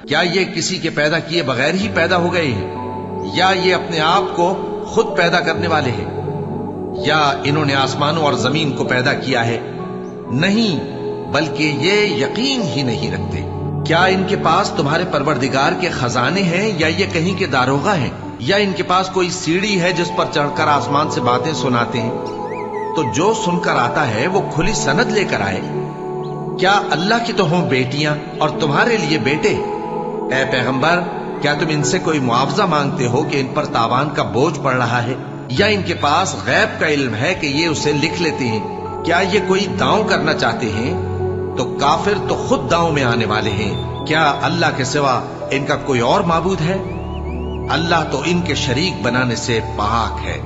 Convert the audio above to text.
کیا یہ کسی کے پیدا کیے بغیر ہی پیدا ہو گئے ہیں، یا یہ اپنے آپ کو خود پیدا کرنے والے ہیں، یا انہوں نے آسمانوں اور زمین کو پیدا کیا ہے؟ نہیں، بلکہ یہ یقین ہی نہیں رکھتے۔ کیا ان کے پاس تمہارے پروردگار کے خزانے ہیں، یا یہ کہیں کے داروغہ ہیں، یا ان کے پاس کوئی سیڑھی ہے جس پر چڑھ کر آسمان سے باتیں سناتے ہیں؟ تو جو سن کر آتا ہے وہ کھلی سند لے کر آئے۔ کیا اللہ کی تو ہوں بیٹیاں اور تمہارے لیے بیٹے؟ اے پیغمبر، کیا تم ان سے کوئی معاوضہ مانگتے ہو کہ ان پر تاوان کا بوجھ پڑ رہا ہے، یا ان کے پاس غیب کا علم ہے کہ یہ اسے لکھ لیتے ہیں؟ کیا یہ کوئی داؤں کرنا چاہتے ہیں؟ تو کافر تو خود داؤں میں آنے والے ہیں۔ کیا اللہ کے سوا ان کا کوئی اور معبود ہے؟ اللہ تو ان کے شریک بنانے سے پاک ہے۔